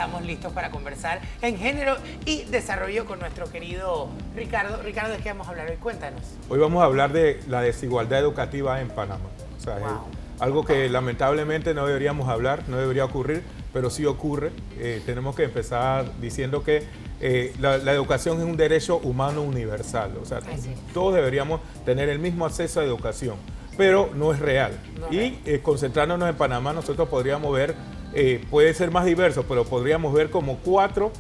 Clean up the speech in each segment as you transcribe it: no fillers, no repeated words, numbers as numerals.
estamos listos para conversar en género y desarrollo con nuestro querido Ricardo. Ricardo, ¿de qué vamos a hablar hoy? Cuéntanos. Hoy vamos a hablar de la desigualdad educativa en Panamá. O sea, Wow. algo que lamentablemente no deberíamos hablar, no debería ocurrir, pero sí ocurre. Tenemos que empezar diciendo que la educación es un derecho humano universal. O sea, todos deberíamos tener el mismo acceso a educación, pero no es real. Concentrándonos en Panamá, nosotros podríamos ver, puede ser más diverso, pero podríamos ver como cuatro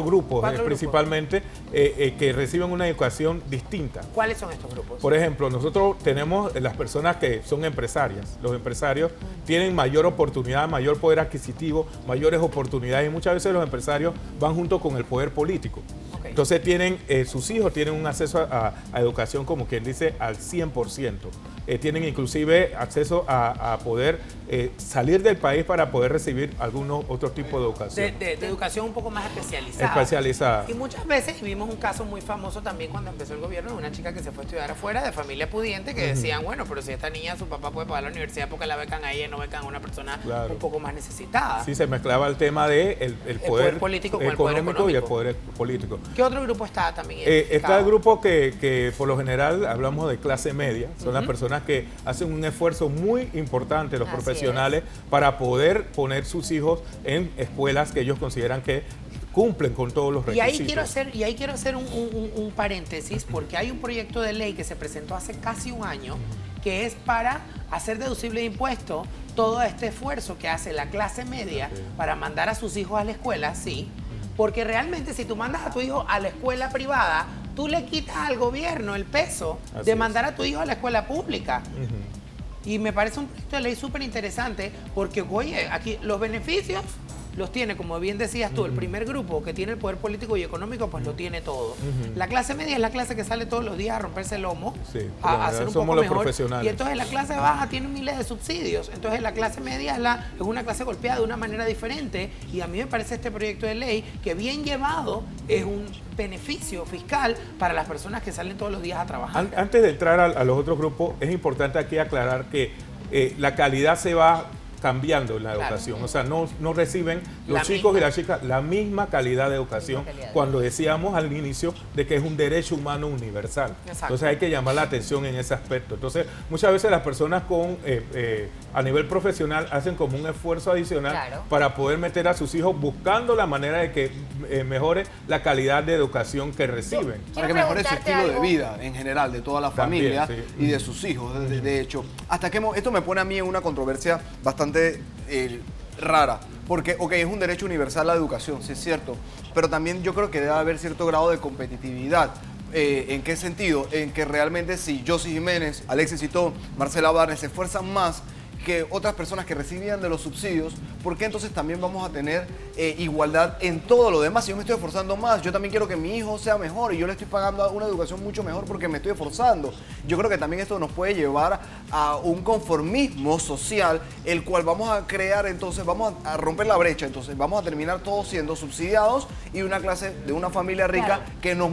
grupos principalmente que reciben una educación distinta. ¿Cuáles son estos grupos? Por ejemplo, nosotros tenemos las personas que son empresarias. Los empresarios tienen mayor oportunidad, mayor poder adquisitivo, mayores oportunidades, y muchas veces los empresarios van junto con el poder político. Entonces tienen, sus hijos tienen un acceso a educación, como quien dice, al 100%. Tienen inclusive acceso a poder salir del país para poder recibir algunos otros tipos de educación. De educación un poco más especializada. Y muchas veces vimos un caso muy famoso también cuando empezó el gobierno de una chica que se fue a estudiar afuera, de familia pudiente, que decían, bueno, pero si esta niña, su papá puede pagar la universidad porque la becan a ella y no becan a una persona un poco más necesitada. Sí, se mezclaba el tema de el poder político con económico y el poder político. ¿Qué otro grupo está también? Está el grupo que por lo general hablamos de clase media. Son las personas que hacen un esfuerzo muy importante, los profesionales, para poder poner sus hijos en escuelas que ellos consideran que cumplen con todos los requisitos. Y ahí quiero hacer un paréntesis, porque hay un proyecto de ley que se presentó hace casi un año, que es para hacer deducible de impuestos todo este esfuerzo que hace la clase media para mandar a sus hijos a la escuela, porque realmente si tú mandas a tu hijo a la escuela privada, tú le quitas al gobierno el peso de mandar a tu hijo a la escuela pública. Y me parece un proyecto de ley súper interesante porque, oye, aquí los beneficios los tiene, como bien decías tú, el primer grupo que tiene el poder político y económico, pues lo tiene todo. La clase media es la clase que sale todos los días a romperse el lomo, a hacer un poco mejor. Y entonces la clase baja tiene miles de subsidios. Entonces la clase media es una clase golpeada de una manera diferente, y a mí me parece este proyecto de ley que bien llevado es un beneficio fiscal para las personas que salen todos los días a trabajar. Antes de entrar a los otros grupos, es importante aquí aclarar que la calidad se va cambiando en la educación. O sea, no reciben los chicos y las chicas la misma calidad de educación cuando decíamos al inicio de que es un derecho humano universal. Entonces hay que llamar la atención en ese aspecto. Entonces muchas veces las personas a nivel profesional hacen como un esfuerzo adicional para poder meter a sus hijos buscando la manera de que mejore la calidad de educación que reciben. Para que mejore su estilo de vida en general de toda la familia y de sus hijos. De hecho, hasta que esto me pone a mí en una controversia bastante rara, porque es un derecho universal la educación, sí es cierto, pero también yo creo que debe haber cierto grado de competitividad. ¿En qué sentido? En que realmente si Josie Jiménez, Alexis Citó, Marcela Barnes se esfuerzan más que otras personas que recibían de los subsidios, ¿por qué entonces también vamos a tener igualdad en todo lo demás? Si yo me estoy esforzando más, yo también quiero que mi hijo sea mejor y yo le estoy pagando una educación mucho mejor porque me estoy esforzando. Yo creo que también esto nos puede llevar a un conformismo social, el cual vamos a crear, entonces vamos a romper la brecha, entonces vamos a terminar todos siendo subsidiados y una clase de una familia rica que nos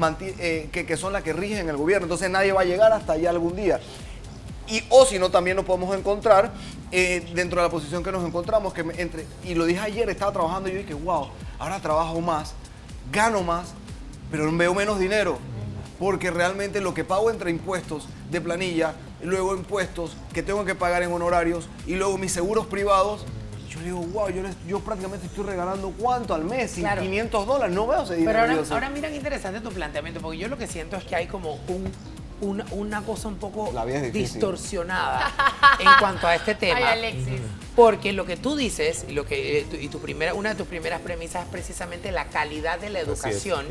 que son las que rigen el gobierno, entonces nadie va a llegar hasta allá algún día. O si no, también nos podemos encontrar dentro de la posición que nos encontramos, y lo dije ayer, estaba trabajando y yo dije, wow, ahora trabajo más, gano más, pero veo menos dinero, porque realmente lo que pago entre impuestos de planilla, luego impuestos que tengo que pagar en honorarios y luego mis seguros privados, yo digo, wow, yo prácticamente estoy regalando ¿cuánto al mes? $500, no veo ese dinero. Pero ahora mira qué interesante tu planteamiento, porque yo lo que siento es que hay como una cosa un poco distorsionada en cuanto a este tema. Ay, Alexis. Porque lo que tú dices, una de tus primeras premisas es precisamente la calidad de la educación.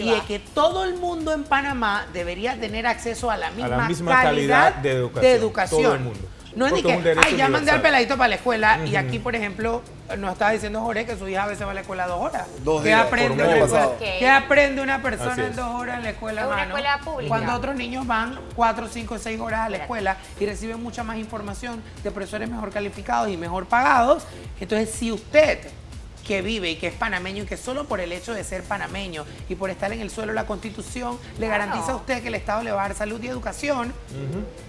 Y es que todo el mundo en Panamá debería tener acceso a la misma calidad de educación. Todo el mundo. No es ni que, ya mandé al peladito para la escuela y aquí, por ejemplo, nos estaba diciendo Jorge que su hija a veces va a la escuela 2 horas. ¿Qué aprende una persona en 2 horas en la escuela, en una escuela pública? Cuando otros niños van 4, 5, 6 horas a la escuela y reciben mucha más información de profesores mejor calificados y mejor pagados. Entonces, si usted que vive y que es panameño y que solo por el hecho de ser panameño y por estar en el suelo de la Constitución le garantiza a usted que el Estado le va a dar salud y educación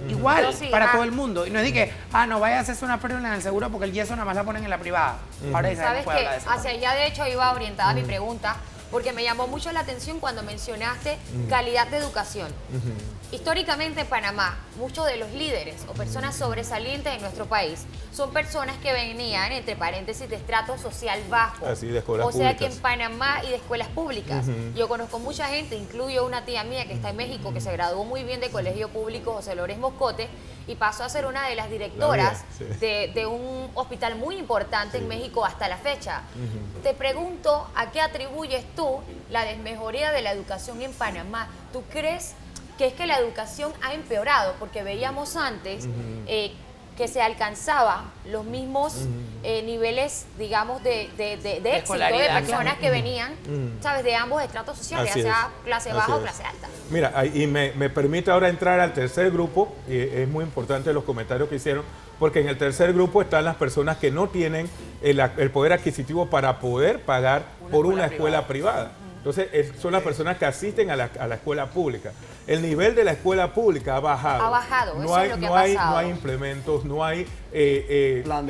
igual para todo el mundo. Y no es de que, no vaya a hacerse una prueba en el seguro porque el yeso nada más la ponen en la privada. Ahora ¿sabes qué? Hacia allá de hecho iba orientada mi pregunta, porque me llamó mucho la atención cuando mencionaste calidad de educación. Históricamente en Panamá, muchos de los líderes o personas sobresalientes de nuestro país son personas que venían, entre paréntesis, de estrato social bajo. Así, de escuelas públicas. O sea que en Panamá y de escuelas públicas. Yo conozco mucha gente, incluyo una tía mía que está en México, que se graduó muy bien de colegio público José Lórez Moscote y pasó a ser una de las directoras de un hospital muy importante en México hasta la fecha. Te pregunto, ¿a qué atribuyes tú la desmejoría de la educación en Panamá? ¿Tú crees que es que la educación ha empeorado? Porque veíamos antes que se alcanzaba los mismos niveles, digamos, de éxito de personas que venían, ¿sabes?, de ambos estratos sociales, ya sea clase baja o clase alta. Mira, y me permite ahora entrar al tercer grupo, y es muy importante los comentarios que hicieron, porque en el tercer grupo están las personas que no tienen el poder adquisitivo para poder pagar por una escuela privada. Entonces, son las personas que asisten a la escuela pública. El nivel de la escuela pública ha bajado. Ha bajado, no hay, no hay implementos, no hay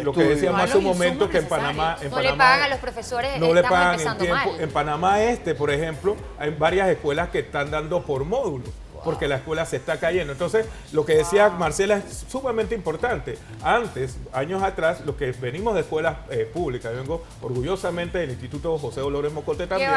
lo que decíamos hace un momento que en Panamá... No le pagan a los profesores, no le pagan empezando en tiempo. mal. En Panamá por ejemplo, hay varias escuelas que están dando por módulo, porque la escuela se está cayendo. Entonces, lo que decía Marcela es sumamente importante. Antes, años atrás, los que venimos de escuelas públicas, yo vengo orgullosamente del Instituto José Lórez Moscote también,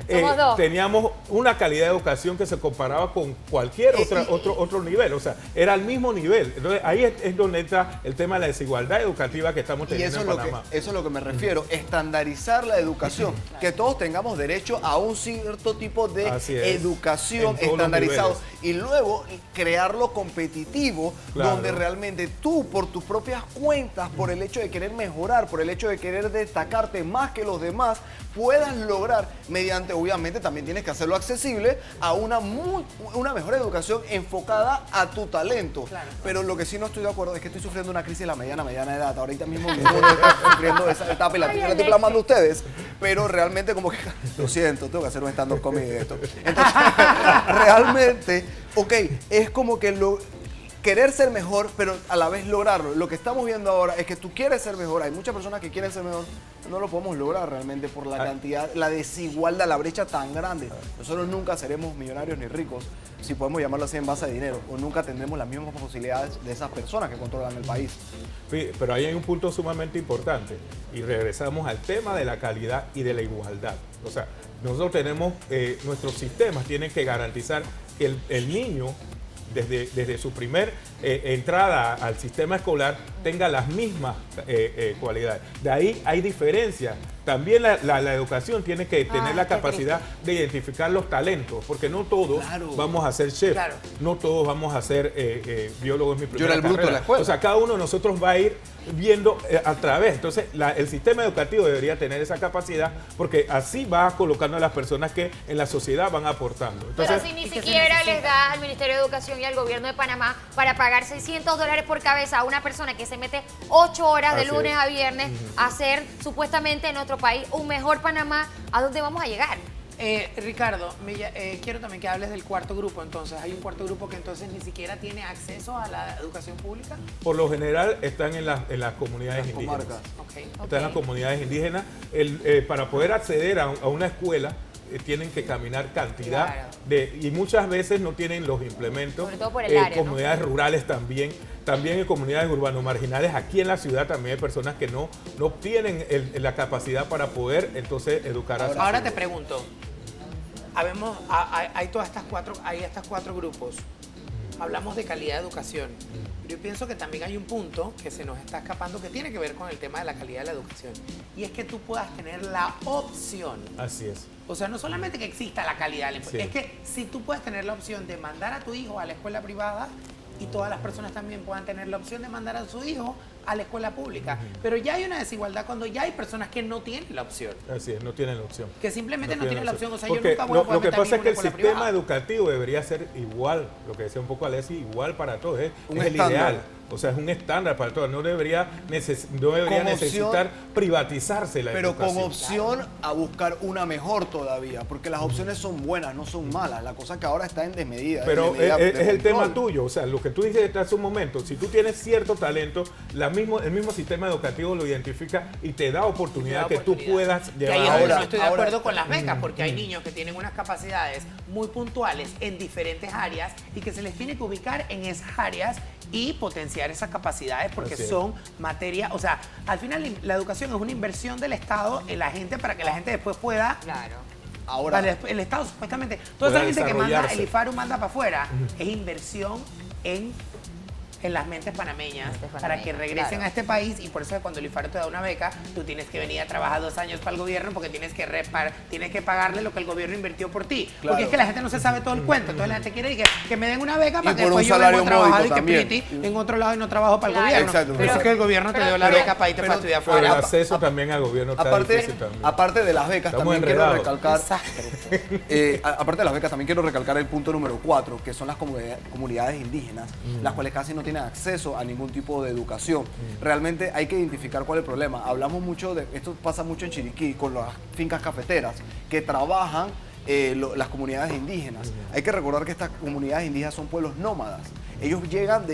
Somos dos. teníamos una calidad de educación que se comparaba con cualquier otro nivel, o sea, era al mismo nivel. Entonces, ahí es donde entra el tema de la desigualdad educativa que estamos teniendo en Panamá. Eso es lo que me refiero, estandarizar la educación, que todos tengamos derecho a un cierto tipo de educación estandarizado y luego crearlo competitivo, donde realmente tú por tus propias cuentas, por el hecho de querer mejorar, por el hecho de querer destacarte más que los demás, puedas lograr mediante, obviamente también tienes que hacerlo accesible a una mejor educación enfocada a tu talento. Pero lo que sí no estoy de acuerdo es que estoy sufriendo una crisis de la mediana edad. Ahorita mismo me estoy sufriendo esa etapa y la estoy plasmando a ustedes, pero realmente como que, lo siento, tengo que hacer un stand-up comedy de esto. Entonces, realmente, es como que querer ser mejor, pero a la vez lograrlo. Lo que estamos viendo ahora es que tú quieres ser mejor. Hay muchas personas que quieren ser mejor. No lo podemos lograr realmente por la cantidad, la desigualdad, la brecha tan grande. Nosotros nunca seremos millonarios ni ricos, si podemos llamarlo así, en base a dinero. O nunca tendremos las mismas posibilidades de esas personas que controlan el país. Sí, pero ahí hay un punto sumamente importante. Y regresamos al tema de la calidad y de la igualdad. O sea, nosotros tenemos, nuestros sistemas tienen que garantizar que el niño, desde su primer entrada al sistema escolar, tenga las mismas cualidades. De ahí hay diferencias. También la educación tiene que tener la capacidad de identificar los talentos, porque no todos vamos a ser chefs, no todos vamos a ser biólogos en mi primera carrera. Yo era el bruto de la escuela. O sea, cada uno de nosotros va a ir viendo a través. Entonces, el sistema educativo debería tener esa capacidad, porque así va colocando a las personas que en la sociedad van aportando. Entonces, pero si ni siquiera les da al Ministerio de Educación y al gobierno de Panamá para pagar $600 por cabeza a una persona que se mete 8 horas de lunes a viernes a hacer supuestamente en nuestro país un mejor Panamá, ¿a dónde vamos a llegar? Ricardo, quiero también que hables del cuarto grupo. Entonces, ¿hay un cuarto grupo que entonces ni siquiera tiene acceso a la educación pública? Por lo general están en las comunidades indígenas. Están en las comunidades indígenas. Para poder acceder a una escuela, tienen que caminar cantidad y muchas veces no tienen los implementos. Sobre todo por el área, comunidades rurales también en comunidades urbanos marginales. Aquí en la ciudad también hay personas que no tienen la capacidad para poder entonces educar a sus hijos. Ahora te pregunto, hay estos cuatro grupos. Hablamos de calidad de educación. Pero yo pienso que también hay un punto que se nos está escapando que tiene que ver con el tema de la calidad de la educación. Y es que tú puedas tener la opción. Así es. O sea, no solamente que exista la calidad de la educación, es que si tú puedes tener la opción de mandar a tu hijo a la escuela privada y todas las personas también puedan tener la opción de mandar a su hijo a la escuela pública. Pero ya hay una desigualdad cuando ya hay personas que no tienen la opción. Así es, no tienen la opción. Que simplemente no tienen la opción. O sea, porque yo nunca voy a poder lo que pasa es que el sistema privada. educativo debería ser igual, lo que decía un poco Alessi, igual para todos. Es el estándar. ideal. O sea, es un estándar para todos. No debería necesitar privatizarse la educación. Pero con opción a buscar una mejor todavía, porque las opciones son buenas, no son malas. La cosa que ahora está en desmedida. Pero es el tema tuyo. O sea, lo que tú dices hace un momento, si tú tienes cierto talento, el mismo sistema educativo lo identifica y te da oportunidad que tú puedas llevar. Y ahí es donde no estoy de acuerdo con las becas, porque hay niños que tienen unas capacidades muy puntuales en diferentes áreas y que se les tiene que ubicar en esas áreas y potenciar esas capacidades porque son materia, o sea, al final la educación es una inversión del Estado en la gente para que la gente después pueda... Claro. Ahora, el Estado supuestamente, toda esa gente que manda, el IFARU manda para afuera, es inversión en las mentes panameñas para que regresen a este país, y por eso es cuando el IFARU te da una beca, tú tienes que venir a trabajar 2 años para el gobierno porque tienes que pagarle lo que el gobierno invirtió por ti. Claro. Porque es que la gente no se sabe todo el cuento, entonces la gente quiere que me den una beca para que por después un yo venga a salario trabajar y módico que también. piti en otro lado y no trabajo para el Claro. gobierno. Exacto. Pero es que el gobierno te dio la beca para irte para estudiar Pero el fuera. acceso también al gobierno está difícil también. aparte de las becas, Estamos también quiero enredados. recalcar. Exacto. Aparte de las becas, también quiero recalcar el punto número 4, que son las comunidades indígenas, las cuales casi no tienen acceso a ningún tipo de educación. Realmente hay que identificar cuál es el problema. Hablamos mucho de esto, pasa mucho en Chiriquí con las fincas cafeteras que trabajan las comunidades indígenas. Hay que recordar que estas comunidades indígenas son pueblos nómadas. Ellos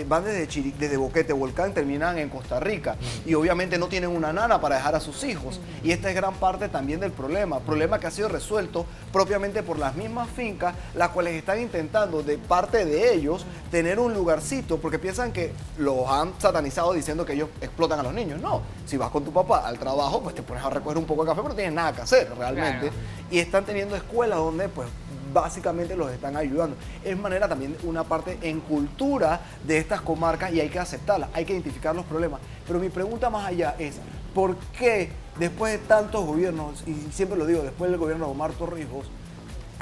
van desde Boquete, Volcán, terminan en Costa Rica y obviamente no tienen una nana para dejar a sus hijos. Y esta es gran parte también del problema que ha sido resuelto propiamente por las mismas fincas, las cuales están intentando de parte de ellos tener un lugarcito, porque piensan que los han satanizado diciendo que ellos explotan a los niños. No, si vas con tu papá al trabajo, pues te pones a recoger un poco de café, pero no tienes nada que hacer realmente. Claro. Y están teniendo escuelas donde pues básicamente los están ayudando. Es manera también una parte en cultura de estas comarcas y hay que aceptarlas, hay que identificar los problemas. Pero mi pregunta más allá es, ¿por qué después de tantos gobiernos, y siempre lo digo, después del gobierno de Omar Torrijos,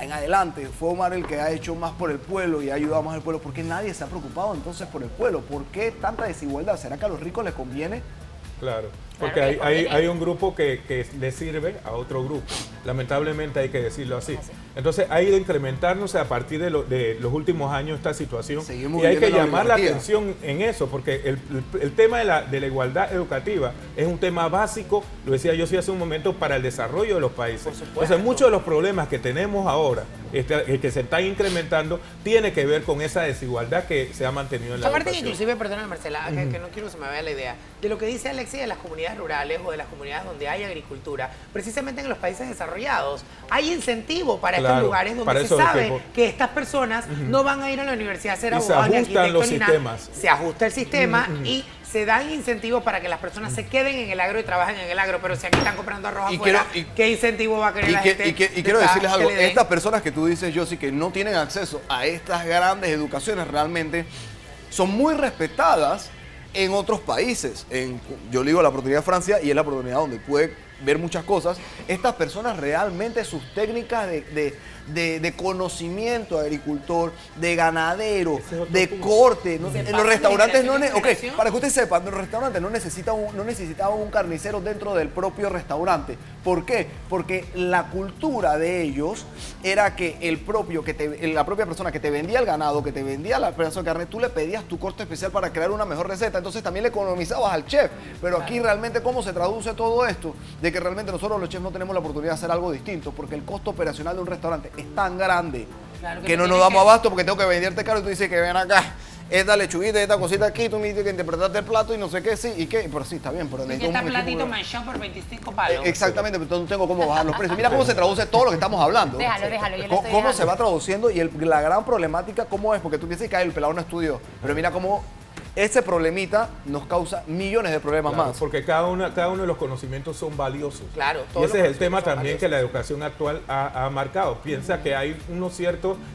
en adelante fue Omar el que ha hecho más por el pueblo y ha ayudado más al pueblo? ¿Por qué nadie se ha preocupado entonces por el pueblo? ¿Por qué tanta desigualdad? ¿Será que a los ricos les conviene? Claro, porque hay un grupo que le sirve a otro grupo. Lamentablemente hay que decirlo así. Entonces ha ido incrementándose a partir de los últimos años esta situación. Seguimos Y hay que viviendo llamar la oligarquía. atención en eso, porque el tema de la igualdad educativa es un tema básico, lo decía yo sí hace un momento, para el desarrollo de los países. Entonces muchos de los problemas que tenemos ahora, que se están incrementando, tiene que ver con esa desigualdad que se ha mantenido en la Aparte, educación. inclusive, perdóname Marcela, que no quiero que se me vaya la idea, de lo que dice Alexi de las comunidades rurales o de las comunidades donde hay agricultura, precisamente en los países desarrollados, hay incentivo para estos Claro, lugares para donde se eso sabe que estas personas no van a ir a la universidad a ser Y se abogados ni ajustan los arquitectos ni nada. sistemas. Se ajusta el sistema y se dan incentivos para que las personas se queden en el agro y trabajen en el agro, pero si aquí están comprando arroz Y afuera, quiero- ¿qué incentivo va a querer la gente? Y quiero decirles algo, que le den? estas personas que tú dices, Yossi, que no tienen acceso a estas grandes educaciones, realmente son muy respetadas en otros países. Yo le digo la oportunidad de Francia y es la oportunidad donde puede ver muchas cosas. Estas personas realmente sus técnicas de conocimiento de agricultor, de ganadero, Ese es otro de punto. corte. ¿no? Se En pasa los de restaurantes no... generación en Ok, generación. para que usted sepa, en los restaurantes no necesitaba un carnicero dentro del propio restaurante. ¿Por qué? Porque la cultura de ellos era que la propia persona que te vendía el ganado, que te vendía la pedazo de carne, tú le pedías tu corte especial para crear una mejor receta. Entonces también le economizabas al chef. Pero aquí realmente, ¿cómo se traduce todo esto? De que realmente nosotros los chefs no tenemos la oportunidad de hacer algo distinto, porque el costo operacional de un restaurante es tan grande Claro que que tú no nos tienes damos que- abasto porque tengo que venderte caro y tú dices que ven acá. Esta lechuguita, esta cosita aquí, tú me dices que interpretaste el plato y no sé qué, sí, y qué, pero sí, está bien, pero Y que necesito está un equipo platito de- manchado por 25 palos. Exactamente, pero entonces no tengo cómo bajar los precios. Mira cómo se traduce todo lo que estamos hablando. Déjalo, yo le ¿Cómo, estoy cómo dejando. se va traduciendo y la gran problemática cómo es? Porque tú piensas que el pelado no estudió, pero mira cómo ese problemita nos causa millones de problemas Claro, más. porque cada uno de los conocimientos son valiosos. Claro, Y todos ese los es el tema conocimientos son también que la educación actual ha marcado. Piensa que hay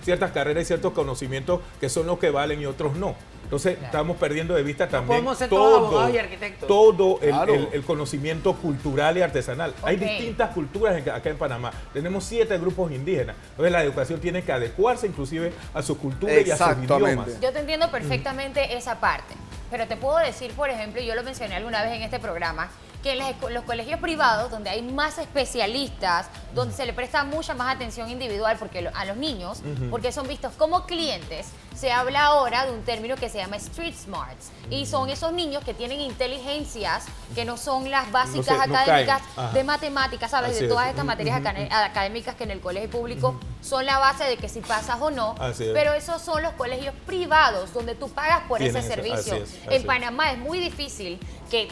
ciertas carreras y ciertos conocimientos que son los que valen y otros no. Entonces estamos perdiendo de vista también podemos ser todos abogados y arquitectos. todo Claro. el conocimiento cultural y artesanal. Hay Ok. distintas culturas acá en Panamá. Tenemos 7 grupos indígenas. Entonces la educación tiene que adecuarse inclusive a su cultura y a sus Exactamente. idiomas. Yo te entiendo perfectamente esa parte, pero te puedo decir, por ejemplo, y yo lo mencioné alguna vez en este programa, que en los colegios privados, donde hay más especialistas, donde se le presta mucha más atención individual a los niños, porque son vistos como clientes, se habla ahora de un término que se llama street smarts. Y son esos niños que tienen inteligencias que no son las básicas académicas de matemáticas, ¿sabes? Así de es. todas estas materias académicas que en el colegio público son la base de que si pasas o no. Así es. Pero esos son los colegios privados donde tú pagas por ese servicio. así En Panamá es muy difícil que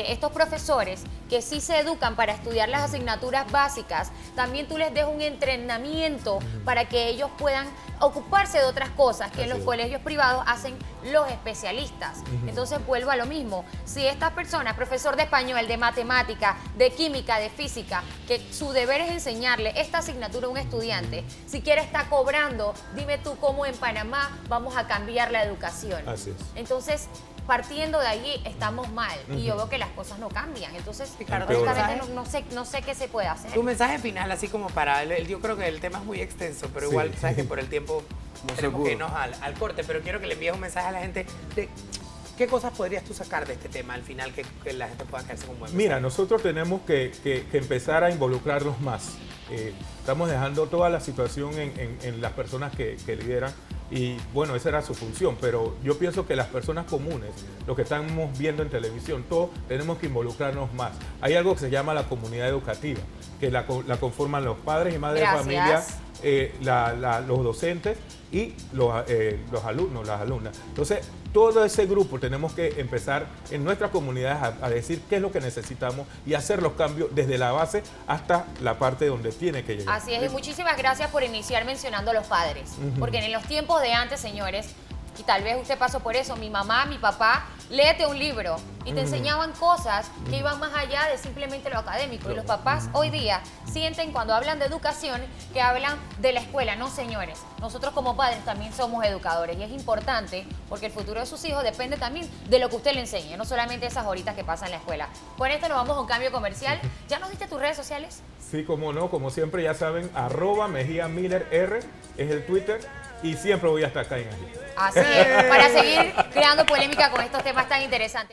estos profesores que sí se educan para estudiar las asignaturas básicas, también tú les des un entrenamiento para que ellos puedan ocuparse de otras cosas que en los colegios privados hacen los especialistas. Entonces vuelvo a lo mismo. Si estas personas, profesor de español, de matemática, de química, de física, que su deber es enseñarle esta asignatura a un estudiante, siquiera está cobrando, dime tú cómo en Panamá vamos a cambiar la educación. Así es. Entonces, partiendo de allí estamos mal y yo veo que las cosas no cambian. Entonces, Ricardo, honestamente no sé qué se puede hacer. Tu mensaje final, así como para... yo creo que el tema es muy extenso, pero igual, sabes que por el tiempo tenemos que irnos al corte, pero quiero que le envíes un mensaje a la gente de qué cosas podrías tú sacar de este tema al final que la gente pueda quedarse con un buen mensaje. Mira, nosotros tenemos que empezar a involucrarnos más. Estamos dejando toda la situación en las personas que lideran y bueno, esa era su función, pero yo pienso que las personas comunes, lo que estamos viendo en televisión, todos tenemos que involucrarnos más. Hay algo que se llama la comunidad educativa, que la conforman los padres y madres de familia, los docentes y los alumnos, las alumnas. Entonces, todo ese grupo tenemos que empezar en nuestras comunidades a decir qué es lo que necesitamos y hacer los cambios desde la base hasta la parte donde tiene que llegar. Así es, y muchísimas gracias por iniciar mencionando a los padres, porque en los tiempos de antes, señores, y tal vez usted pasó por eso, mi mamá, mi papá, léete un libro y te enseñaban cosas que iban más allá de simplemente lo académico. Y los papás hoy día sienten cuando hablan de educación que hablan de la escuela. No, señores, nosotros como padres también somos educadores y es importante porque el futuro de sus hijos depende también de lo que usted le enseñe, no solamente esas horitas que pasan en la escuela. Con esto nos vamos a un cambio comercial. ¿Ya nos diste tus redes sociales? Sí, como no, como siempre ya saben, @MejíaMillerR es el Twitter y siempre voy a estar acá en allí. Así es, para seguir creando polémica con estos temas tan interesantes.